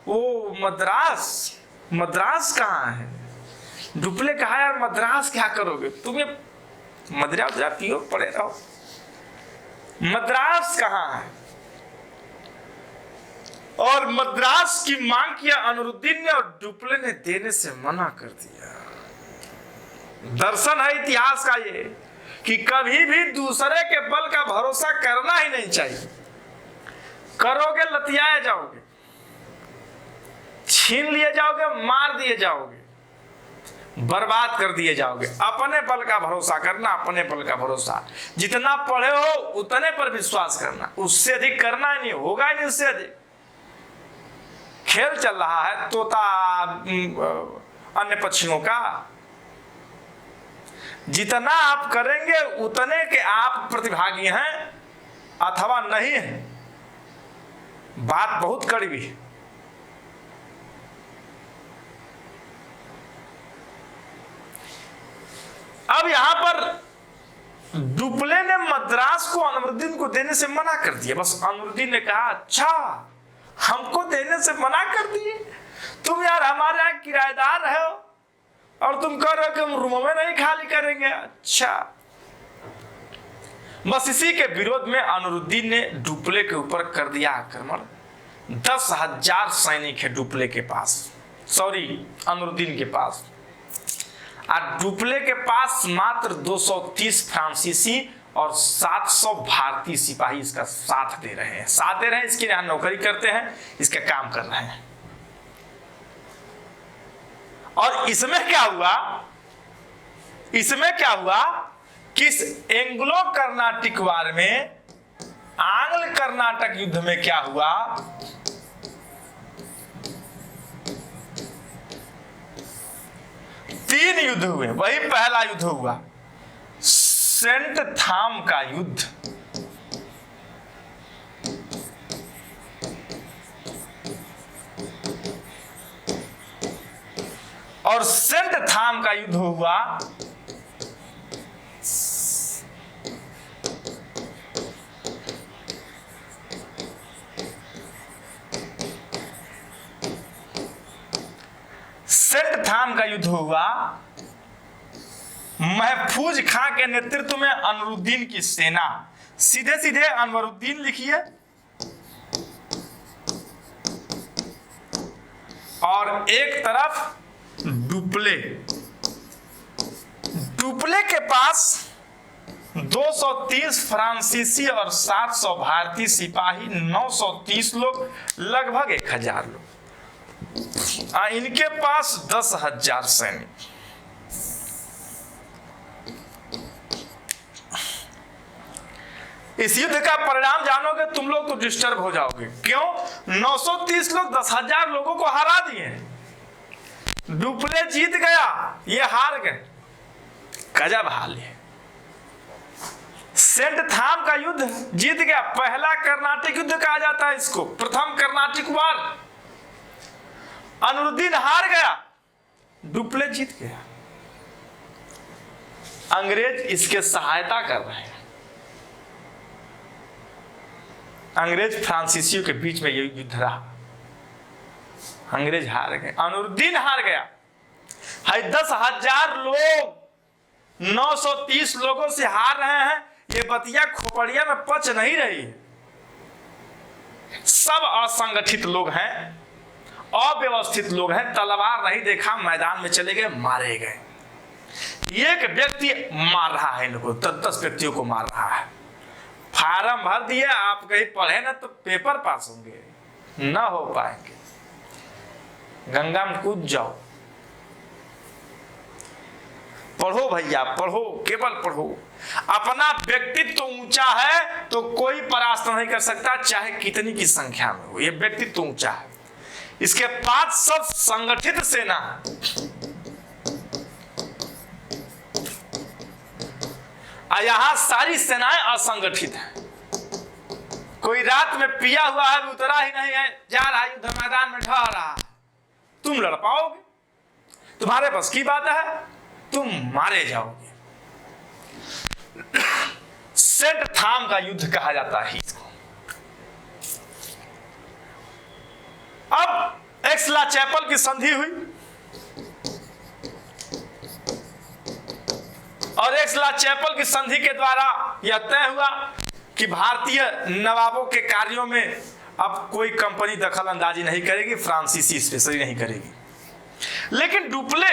वो मद्रास कहाँ है? डुप्ले कहा यार मद्रास क्या करोगे, तुम्हें मदिरा पियो पड़े रहो, मद्रास कहाँ है? और मद्रास की मांग किया अनुरुद्दीन ने और डुप्ले ने देने से मना कर दिया। दर्शन है इतिहास का ये कि कभी भी दूसरे के बल का भरोसा करना ही नहीं चाहिए। करोगे लतियाए जाओगे, छीन लिए जाओगे, मार दिए जाओगे, बर्बाद कर दिए जाओगे। अपने बल का भरोसा करना, अपने बल का भरोसा। जितना पढ़े हो उतने पर विश्वास करना, उससे अधिक करना ही नहीं, होगा ही नहीं उससे अधिक। खेल चल रहा है तोता अन्य पक्षियों का, जितना आप करेंगे उतने के आप प्रतिभागी हैं अथवा नहीं हैं। बात बहुत कड़वी है। अब यहां पर डुप्ले ने मद्रास को अनुरुद्दीन को देने से मना कर दिया। बस अनुरुद्दीन ने कहा अच्छा हमको देने से मना कर दिए, तुम यार हमारे यहाँ किराएदार हो और तुम कह रहे हो कि हम रूमों में नहीं खाली करेंगे। अच्छा, बस इसी के विरोध में अनुरुद्दीन ने डुप्ले के ऊपर कर दिया आक्रमण। 10,000 सैनिक है डुप्ले के पास, सॉरी अनुरुद्दीन के पास, और डुप्ले के पास मात्र 230 फ्रांसीसी और 700 भारतीय सिपाही इसका साथ दे रहे हैं। इसके यहाँ नौकरी करते हैं, इसका काम कर रहे हैं। और इसमें क्या हुआ कि इस एंग्लो कर्नाटिक वार में, आंग्ल कर्नाटक युद्ध में क्या हुआ, तीन युद्ध हुए। वही पहला युद्ध हुआ सेंट थाम का युद्ध, और सेंट थाम का युद्ध हुआ महफूज खां के नेतृत्व में अनुरुद्दीन की सेना। सीधे सीधे अनुरुद्दीन लिखिए, और एक तरफ डुप्ले के पास 230 फ्रांसीसी और 700 भारतीय सिपाही, 930 लोग, लगभग 1000 लोग। इनके पास 10,000 सैनिक। इस युद्ध का परिणाम जानोगे तुम लोग तो डिस्टर्ब हो जाओगे। क्यों? 930 लोग 10,000 लोगों को हरा दिए। डुप्ले जीत गया, ये हार गए। गजब हाल है। सेंट थाम का युद्ध जीत गया, पहला कर्नाटिक युद्ध कहा जाता है इसको, प्रथम कर्नाटिक वार। अनुरुद्दीन हार गया, डुप्ले जीत गया। अंग्रेज इसके सहायता कर रहे हैं। अंग्रेज फ्रांसीसियों के बीच में ये युद्ध रहा, अंग्रेज हार गए, अनुरुद्दीन हार गया। 10,000 लोग 930 लोगों से हार रहे हैं। ये बतिया खोपड़िया में पच नहीं रही है। सब असंगठित लोग हैं, अव्यवस्थित लोग हैं, तलवार नहीं देखा, मैदान में चले गए, मारे गए। एक व्यक्ति मार रहा है इनको, 10 व्यक्तियों को मार रहा है। फार्म भर दिए, आप कहीं पढ़े ना तो पेपर पास होंगे, न हो पाएंगे। गंगा में कूद जाओ, पढ़ो भैया, पढ़ो, केवल पढ़ो। अपना व्यक्तित्व ऊंचा है तो कोई परास्त नहीं कर सकता, चाहे कितनी की संख्या में हो। ये व्यक्तित्व ऊंचा है। इसके बाद सब संगठित सेना, यहां सारी सेनाएं असंगठित हैं। कोई रात में पिया हुआ है, उतरा ही नहीं है, जा रहा युद्ध मैदान में ढह रहा है, तुम लड़ पाओगे? तुम्हारे बस की बात है? तुम मारे जाओगे। सेंट थाम का युद्ध कहा जाता है इसको। अब एक्सला चैपल की संधि हुई और एक्सला चैपल की संधि के द्वारा यह तय हुआ कि भारतीय नवाबों के कार्यों में अब कोई कंपनी दखल अंदाजी नहीं करेगी, फ्रांसीसी स्पेशली नहीं करेगी। लेकिन डुप्ले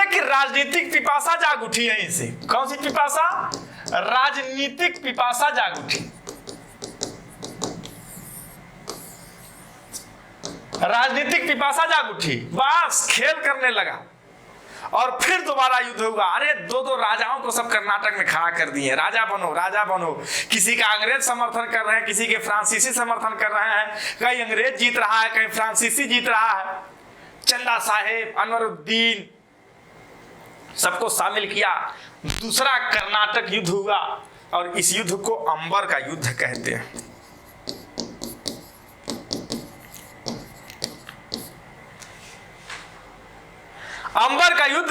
की राजनीतिक पिपासा जाग उठी यहीं से। कौन सी पिपासा? राजनीतिक पिपासा जाग उठी। राजनीतिक पिपासा जाग उठी, बस खेल करने लगा और फिर दोबारा युद्ध हुआ। अरे दो राजाओं को सब कर्नाटक में खड़ा कर दिए, राजा बनो, राजा बनो। किसी का अंग्रेज समर्थन कर रहे हैं, किसी के फ्रांसीसी समर्थन कर रहे हैं। कहीं अंग्रेज जीत रहा है, कहीं फ्रांसीसी जीत रहा है। चंदा साहेब, अनवरुद्दीन, सबको शामिल किया। दूसरा कर्नाटक युद्ध हुआ और इस युद्ध को अंबर का युद्ध कहते हैं। अंबर का युद्ध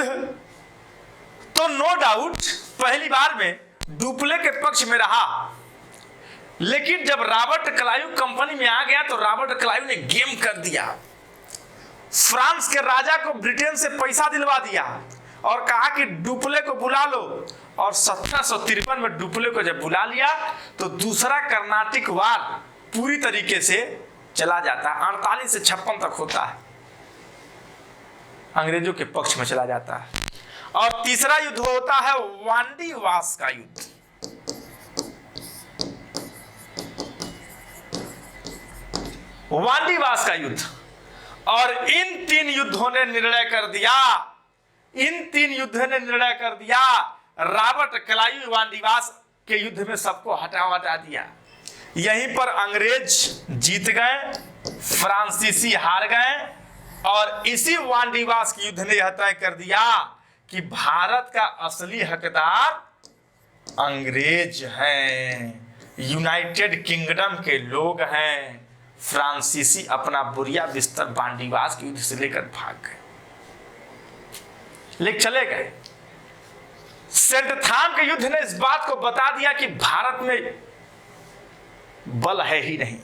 तो नो डाउट पहली बार में डुप्ले के पक्ष में रहा, लेकिन जब रॉबर्ट क्लाइव कंपनी में आ गया तो रॉबर्ट क्लाइव ने गेम कर दिया। फ्रांस के राजा को ब्रिटेन से पैसा दिलवा दिया और कहा कि डुप्ले को बुला लो। और 1753 में डुप्ले को जब बुला लिया तो दूसरा कर्नाटिक वार पूरी तरीके से चला जाता है। 48 से 56 तक होता है, अंग्रेजों के पक्ष में चला जाता है। और तीसरा युद्ध होता है वांडीवास का युद्ध। वांडीवास का युद्ध। और इन तीन युद्धों ने निर्णय कर दिया, रॉबर्ट क्लाइव वांडीवास के युद्ध में सबको हटा दिया। यहीं पर अंग्रेज जीत गए, फ्रांसीसी हार गए और इसी वांडीवास के युद्ध ने यह तय कर दिया कि भारत का असली हकदार अंग्रेज हैं, यूनाइटेड किंगडम के लोग हैं। फ्रांसीसी अपना बुरिया बिस्तर वांडीवास के युद्ध से लेकर भाग गए, लेकर चले गए। सेंट थाम के युद्ध ने इस बात को बता दिया कि भारत में बल है ही नहीं।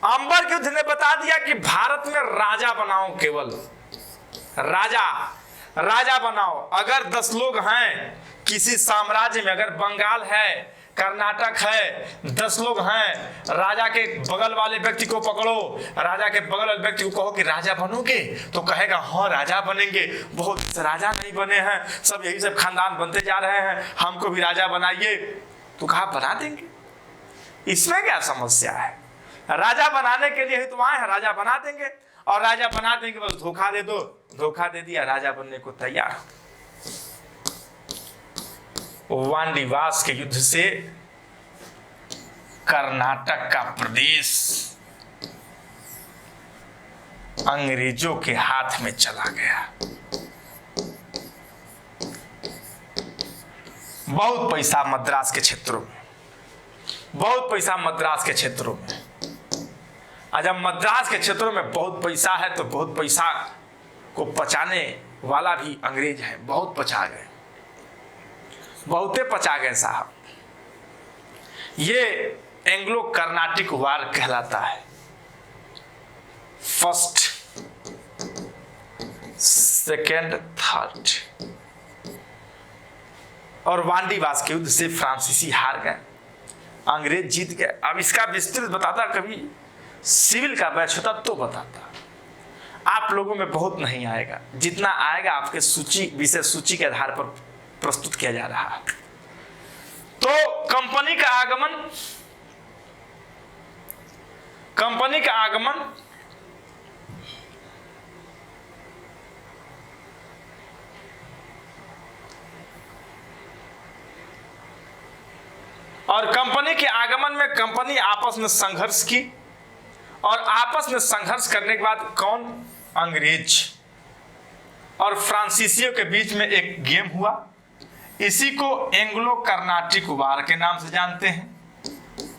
अंबर के युद्ध ने बता दिया कि भारत में राजा बनाओ, केवल राजा बनाओ। अगर 10 लोग हैं किसी साम्राज्य में, अगर बंगाल है, कर्नाटक है, 10 लोग हैं, राजा के बगल वाले व्यक्ति को पकड़ो, राजा के बगल वाले व्यक्ति को कहो कि राजा बनोगे, तो कहेगा हाँ राजा बनेंगे। बहुत राजा नहीं बने हैं, सब यही सब खानदान बनते जा रहे हैं, हमको भी राजा बनाइए। तो कहा बना देंगे, इसमें क्या समस्या है? राजा बनाने के लिए ही तो आए हैं, राजा बना देंगे। और राजा बना देंगे, बस धोखा दे दो, धोखा दे दिया, राजा बनने को तैयार। वांडीवास के युद्ध से कर्नाटक का प्रदेश अंग्रेजों के हाथ में चला गया। बहुत पैसा मद्रास के क्षेत्रों में, बहुत पैसा मद्रास के क्षेत्रों में। जब मद्रास के क्षेत्रों में बहुत पैसा है तो बहुत पैसा को पचाने वाला भी अंग्रेज है। बहुत पचा गए, बहुते पचा गए साहब। ये एंग्लो कर्नाटिक वार कहलाता है। First, second, third. और वांडीवास के युद्ध से फ्रांसीसी हार गए, अंग्रेज जीत गए। अब इसका विस्तृत बताता, कभी सिविल का बैच होता तो बताता। आप लोगों में बहुत नहीं आएगा, जितना आएगा आपके विषय सूची के आधार पर प्रस्तुत किया जा रहा है। तो कंपनी का आगमन कंपनी का आगमन और कंपनी के आगमन में कंपनी आपस में संघर्ष की, और आपस में संघर्ष करने के बाद कौन, अंग्रेज और फ्रांसीसियों के बीच में एक गेम हुआ। इसी को एंग्लो कर्नाटिक वार के नाम से जानते हैं,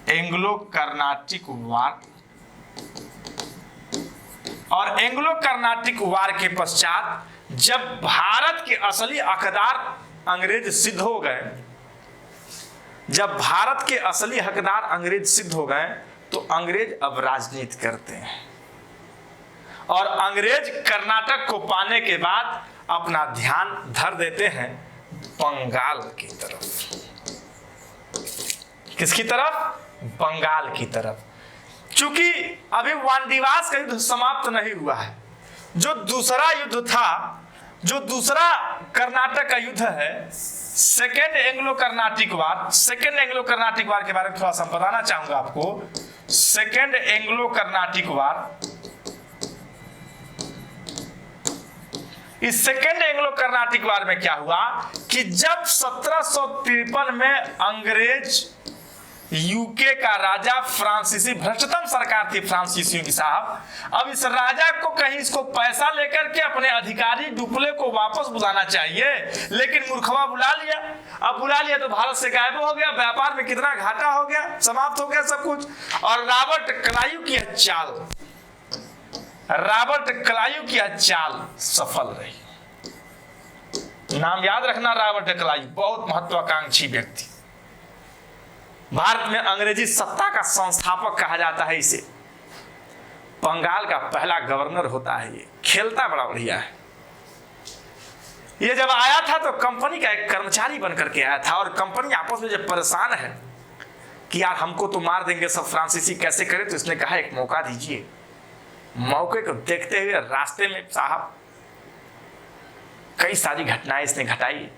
एंग्लो कर्नाटिक वार। और एंग्लो कर्नाटिक वार के पश्चात जब भारत के असली हकदार अंग्रेज सिद्ध हो गए, जब भारत के असली हकदार अंग्रेज सिद्ध हो गए, तो अंग्रेज अब राजनीति करते हैं और अंग्रेज कर्नाटक को पाने के बाद अपना ध्यान धर देते हैं बंगाल की तरफ। किसकी तरफ? बंगाल की तरफ। चूंकि अभी वानदिवास का युद्ध समाप्त नहीं हुआ है, जो दूसरा युद्ध था, जो दूसरा कर्नाटक का युद्ध है, सेकेंड एंग्लो कर्नाटिक वार। सेकेंड एंग्लो कर्नाटिक वार के बारे में थोड़ा सा बताना चाहूंगा आपको। सेकेंड एंग्लो कर्नाटिक वार, इस सेकेंड एंग्लो कर्नाटिक वार में क्या हुआ कि जब 1753 में अंग्रेज यूके का राजा फ्रांसीसी, भ्रष्टतम सरकार थी फ्रांसीसियों की साहब, अब इस राजा को कहीं इसको पैसा लेकर के अपने अधिकारी डुप्ले को वापस बुलाना चाहिए, लेकिन मूर्खवा बुला लिया। अब बुला लिया तो भारत से गायब हो गया, व्यापार में कितना घाटा हो गया, समाप्त हो गया सब कुछ। और रॉबर्ट क्लाइव की चाल, रॉबर्ट क्लाइव की चाल सफल रही। नाम याद रखना, रॉबर्ट क्लाइव बहुत महत्वाकांक्षी व्यक्ति, भारत में अंग्रेजी सत्ता का संस्थापक कहा जाता है इसे। बंगाल का पहला गवर्नर होता है ये, खेलता बड़ा बढ़िया है। ये जब आया था तो कंपनी का एक कर्मचारी बनकर के आया था, और कंपनी आपस में जब परेशान है कि यार हमको तो मार देंगे सब फ्रांसीसी, कैसे करें, तो इसने कहा एक मौका दीजिए। मौके को देखते हुए रास्ते में साहब कई सारी घटनाएं इसने घटाई,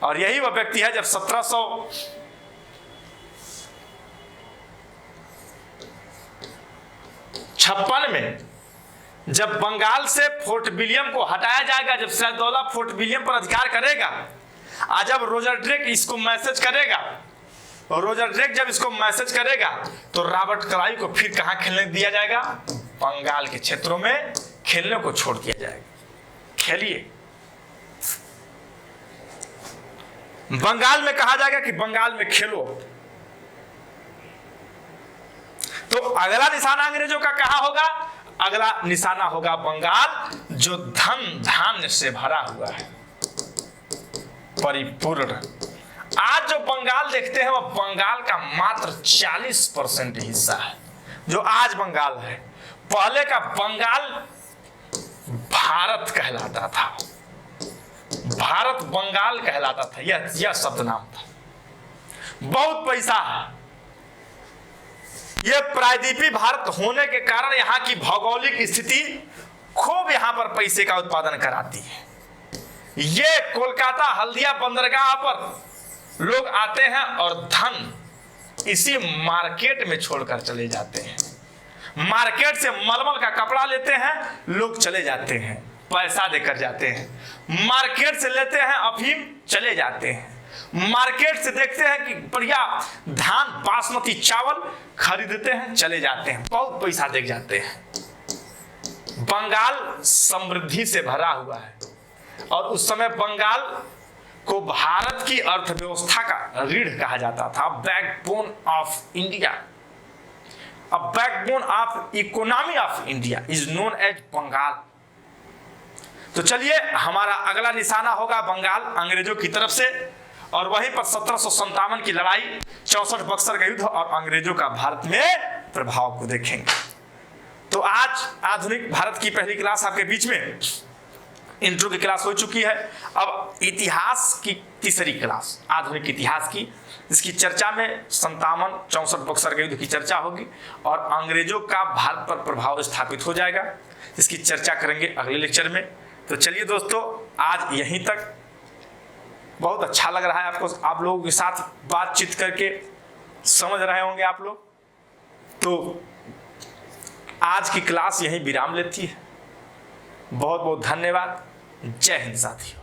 और यही वह व्यक्ति है जब 1756 में जब बंगाल से फोर्ट विलियम को हटाया जाएगा, जब सिराजदौला फोर्ट विलियम पर अधिकार करेगा, आज जब रोजर ड्रेक इसको मैसेज करेगा, और रोजर ड्रेक जब इसको मैसेज करेगा, तो रॉबर्ट क्लाइव को फिर कहां खेलने दिया जाएगा? बंगाल के क्षेत्रों में खेलने को छोड़ दिया जाएगा। खेलिए, बंगाल में कहा जाएगा कि बंगाल में खेलो। तो अगला निशाना अंग्रेजों का कहां होगा? अगला निशाना होगा बंगाल, जो धन धान्य से भरा हुआ है, परिपूर्ण। आज जो बंगाल देखते हैं वह बंगाल का मात्र 40% हिस्सा है, जो आज बंगाल है। पहले का बंगाल भारत कहलाता था, भारत बंगाल कहलाता था, यह शब्द नाम था। बहुत पैसा है, यह प्रायद्वीपीय भारत होने के कारण यहाँ की भौगोलिक स्थिति खूब यहाँ पर पैसे का उत्पादन कराती है। ये कोलकाता हल्दिया बंदरगाह पर लोग आते हैं और धन इसी मार्केट में छोड़कर चले जाते हैं। मार्केट से मलमल का कपड़ा लेते हैं, लोग चले जाते हैं, पैसा देकर जाते हैं। मार्केट से लेते हैं अफीम, चले जाते हैं। मार्केट से देखते हैं कि बढ़िया धान बासमती चावल खरीदते हैं, चले जाते हैं, बहुत पैसा दे जाते हैं। बंगाल समृद्धि से भरा हुआ है, और उस समय बंगाल को भारत की अर्थव्यवस्था का रीढ़ कहा जाता था, backbone of India. A backbone of economy of India is known as Bengal. तो चलिए, हमारा अगला निशाना होगा बंगाल अंग्रेजों की तरफ से, और वहीं पर 1757 की लड़ाई, 64 बक्सर का युद्ध और अंग्रेजों का भारत में प्रभाव को देखेंगे। तो आज आधुनिक भारत की पहली क्लास आपके बीच में, इंट्रो की क्लास हो चुकी है। अब इतिहास की तीसरी क्लास, आधुनिक इतिहास की, इसकी चर्चा में 57 64 बक्सर के युद्ध की चर्चा होगी, और अंग्रेजों का भारत पर प्रभाव स्थापित हो जाएगा। इसकी चर्चा करेंगे अगले लेक्चर में। तो चलिए दोस्तों, आज यहीं तक। बहुत अच्छा लग रहा है आपको, आप लोगों के साथ बातचीत करके, समझ रहे होंगे आप लोग। तो आज की क्लास यहीं विराम लेती है। बहुत बहुत धन्यवाद। जय हिंद साथियों।